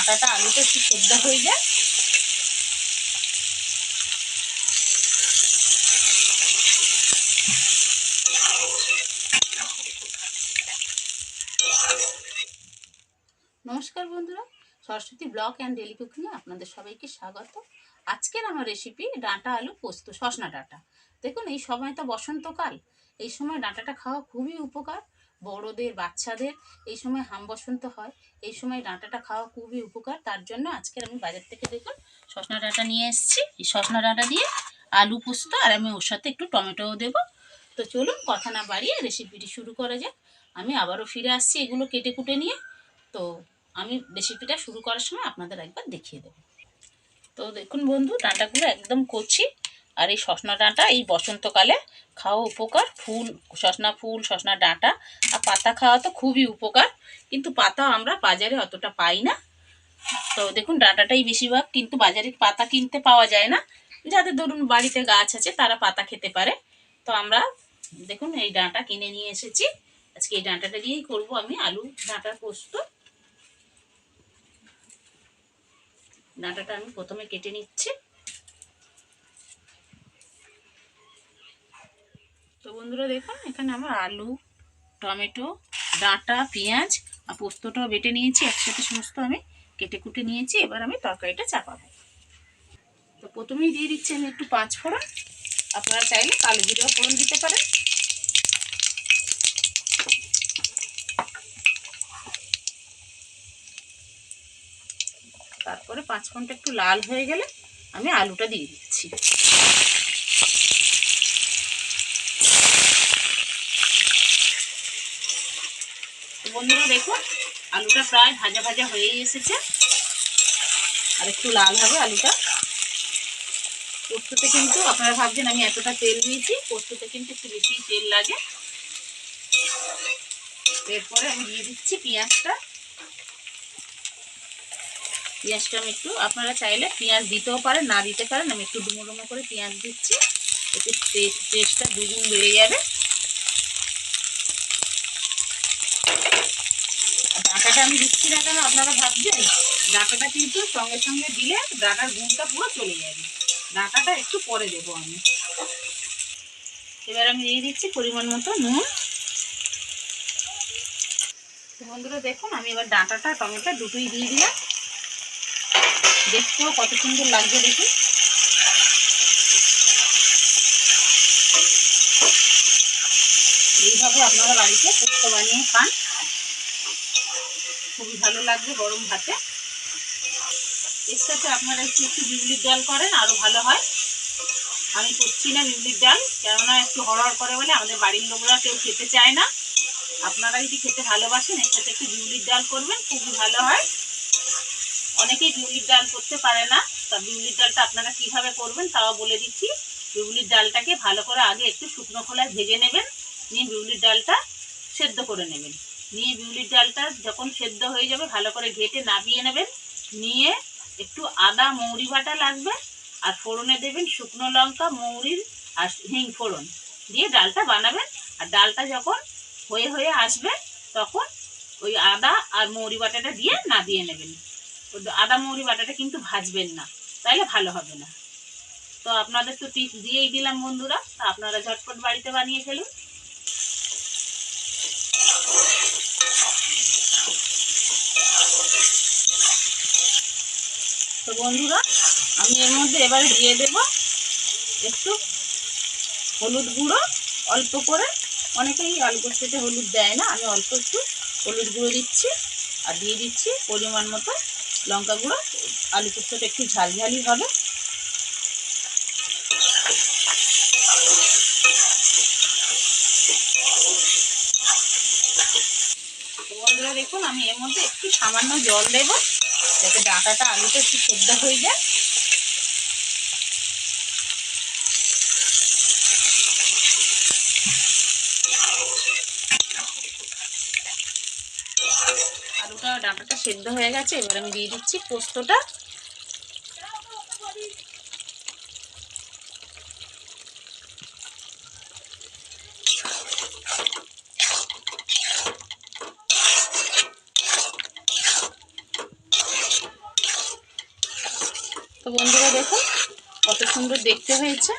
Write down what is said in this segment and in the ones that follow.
ডাঁটাটা আলুটা একটু সেদ্ধ হয়ে যায়। নমস্কার বন্ধুরা, সরস্বতী ব্লগ অ্যান্ড ডেলি কুকিংয়ে আপনাদের সবাইকে স্বাগত। আজকের আমার রেসিপি ডাঁটা আলু পোস্ত, সজনা ডাঁটা। দেখুন, এই সময় তো বসন্তকাল, এই সময় ডাঁটাটা খাওয়া খুবই উপকার। বড়দের, বাচ্চাদের এই সময় হাম বসন্ত হয়, এই সময় ডাঁটাটা খাওয়া খুবই উপকার। তার জন্য আজকের আমি বাজার থেকে দেখুন সজনা ডাঁটা নিয়ে এসেছি। এই সজনা ডাঁটা দিয়ে আলু পোস্ত, আর আমি ওর সাথে একটু টমেটোও দেবো। তো চলুন কথা না বাড়িয়ে রেসিপিটি শুরু করা যাক। আমি আবারও ফিরে আসছি এগুলো কেটে কুটে নিয়ে। তো আমি রেসিপিটা শুরু করার সময় আপনাদের একবার দেখিয়ে দেবো। তো দেখুন বন্ধু, ডাঁটাগুলো একদম কচি। আর এই সজনা ডাঁটা এই বসন্তকালে খাওয়া উপকার। ফুল, সজনা ডাঁটা আর পাতা খাওয়া তো খুবই উপকার, কিন্তু পাতা আমরা বাজারে অতটা পাই না। তো দেখুন, ডাঁটাটাই বেশিরভাগ, কিন্তু বাজারে পাতা কিনতে পাওয়া যায় না। যাদের ধরুন বাড়িতে গাছ আছে তারা পাতা খেতে পারে। তো আমরা দেখুন এই ডাঁটা কিনে নিয়ে এসেছি। আজকে এই ডাঁটাটা দিয়েই করবো আমি আলু ডাঁটার পোস্ত। ডাঁটাটা আমি প্রথমে কেটে নিচ্ছি। তো বন্ধুরা দেখুন, এখানে আমার আলু, টমেটো, ডাঁটা, পেঁয়াজ আর পোস্তটাও বেটে নিয়েছি, একসাথে সমস্ত আমি কেটে কুটে নিয়েছি। এবার আমি তরকারিটা চাপাবো। তো প্রথমেই দিয়ে দিচ্ছি আমি একটু পাঁচ ফোড়ন। আপনারা চাইলে কালো জিরেও ফোড়ন দিতে পারেন। তারপরে পাঁচ ফোড়নটা একটু লাল হয়ে গেলে আমি আলুটা দিয়ে দিচ্ছি। বন্ধুরা দেখুন, আলুটা প্রায় ভাজা ভাজা হয়েই এসেছে, আর একটু লাল হবে আলুটা। পোস্ততে কিন্তু আপনারা ভাবছেন আমি এতটা তেল দিয়েছি, পোস্ততে কিন্তু একটু বেশি তেল লাগে। এরপরে আমি দিয়ে দিচ্ছি পেঁয়াজটা। পেঁয়াজটা আমি একটু, আপনারা চাইলে পেঁয়াজ দিতেও পারেন, না দিতে পারেন। আমি একটু ডুমো ডুমো করে পেঁয়াজ দিচ্ছি, একটু টেস্টটা দুগুণ বেড়ে যাবে। আর ডাঁটাটা আমি দিচ্ছি না কেন আপনারা ভাবছেন, ডাঁটাটা কিন্তু সঙ্গে সঙ্গে দিলে ডাঁটার গুণটা পুরো চলে যাবে। ডাঁটাটা একটু পরে দেবো আমি। এবার আমি দিয়ে দিচ্ছি পরিমাণ মতো নুন। বন্ধুরা দেখুন, আমি এবার ডাঁটাটা টমেটো দুটোই দিয়ে দিলাম। দেখতেও কত সুন্দর লাগছে দেখুন। এইভাবে আপনারা বাড়িতে পোস্ত বানিয়ে খান, খুবই ভালো লাগবে গরম ভাতে। এর সাথে আপনারা একটু বিউলির ডাল করেন, আরো ভালো হয়। আমি করছি না বিউলির ডাল, কেননা একটু হড়হড় করে বলে আমাদের বাড়ির লোকরা কেউ খেতে চায় না। আপনারা যদি খেতে ভালোবাসেন, এর সাথে একটু বিউলির ডাল করবেন, খুবই ভালো হয়। অনেকেই বিউলির ডাল করতে পারে না। তা বিউলির ডালটা আপনারা কিভাবে করবেন তাও বলে দিচ্ছি। বিউলির ডালটাকে ভালো করে আগে একটু শুকনো খোলায় ভেজে নেবেন, নিয়ে বিউলির ডালটা সেদ্ধ করে নেবেন। নিয়ে বিউলির ডালটা যখন সেদ্ধ হয়ে যাবে ভালো করে ঘেটে নামিয়ে নেবেন। নিয়ে একটু আদা মৌরি বাটা লাগবে, আর ফোড়নে দেবেন শুকনো লঙ্কা, মৌরির আর হিং ফোড়ন দিয়ে ডালটা বানাবেন। আর ডালটা যখন হয়ে হয়ে আসবে তখন ওই আদা আর মৌরি বাটাটা দিয়ে নামিয়ে নেবেন। আদা মৌরি বাটাটা কিন্তু ভাজবেন না, তাইলে ভালো হবে না। তো আপনাদের তো টিপস দিয়েই দিলাম বন্ধুরা, তা আপনারা ঝটপট বাড়িতে বানিয়ে ফেলুন। তো বন্ধুরা, আমি এর মধ্যে এবার দিয়ে দেব একটু হলুদ গুঁড়ো, অল্প করে। অনেকেই আলু পোস্ততে হলুদ দেয় না, আমি অল্প একটু হলুদ গুঁড়ো দিচ্ছি। আর দিয়ে দিচ্ছি পরিমাণ মতো লঙ্কা গুঁড়ো। আলু পোস্তটা একটু ঝালঝালি হবে। বন্ধুরা দেখুন, আমি এর মধ্যে একটু সামান্য জল দেব, যাতে ডাঁটাটা আলুটা একটু সেদ্ধ হয়ে যায়। আলুটা ডাঁটাটা সেদ্ধ হয়ে গেছে, এবার আমি দিয়ে দিচ্ছি পোস্তটা। তো বন্ধুরা দেখুন কত সুন্দর দেখতে হয়েছে।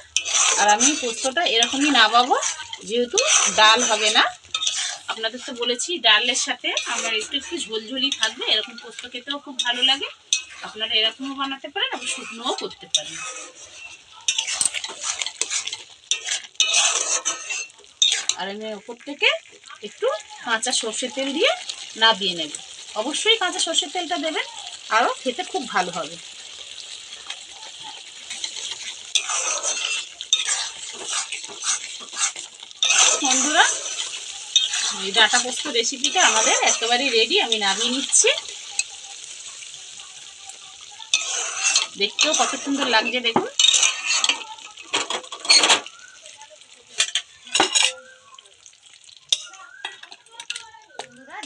আর আমি পোস্তটা এরকমই নামাবো, যেহেতু ডাল হবে না। আপনাদের তো বলেছি ডালের সাথে আমার একটু একটু ঝোলঝোলি থাকবে, এরকম পোস্ত খেতেও খুব ভালো লাগে। আপনারা এরকমও বানাতে পারেন, আবার শুকনোও করতে পারেন। আর আমি ওপর থেকে একটু কাঁচা সর্ষের তেল দিয়ে নাবিয়ে নেব। অবশ্যই কাঁচা সর্ষের তেলটা দেবেন, আরও খেতে খুব ভালো হবে। বন্ধুরা এই ডাঁটা পোস্ত রেসিপিটা আমাদের একেবারেই রেডি, আমি নামিয়ে নিচ্ছি। দেখতেও কত সুন্দর লাগছে দেখুন।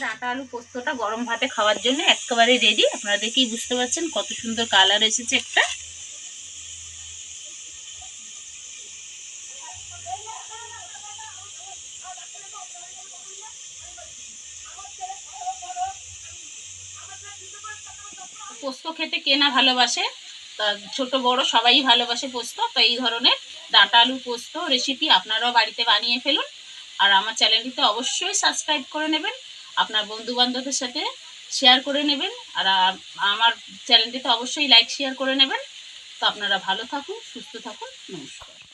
ডাঁটা আলু পোস্তটা গরম ভাতে খাওয়ার জন্য একেবারে রেডি। আপনারা দেখেই বুঝতে পারছেন কত সুন্দর কালার এসেছে একটা। পোস্ত খেতে কে না ভালোবাসে, তা ছোট বড় সবাই ভালোবাসে পোস্ত। তো এই ধরনের ডাঁটা আলু পোস্ত রেসিপি আপনারাও বাড়িতে বানিয়ে ফেলুন। আর আমার চ্যানেলটিতে অবশ্যই সাবস্ক্রাইব করে নেবেন, আপনার বন্ধু বান্ধবদের সাথে শেয়ার করে নেবেন। আর আমার চ্যানেলটিতে অবশ্যই লাইক শেয়ার করে নেবেন। তো আপনারা ভালো থাকুন, সুস্থ থাকুন, নমস্কার।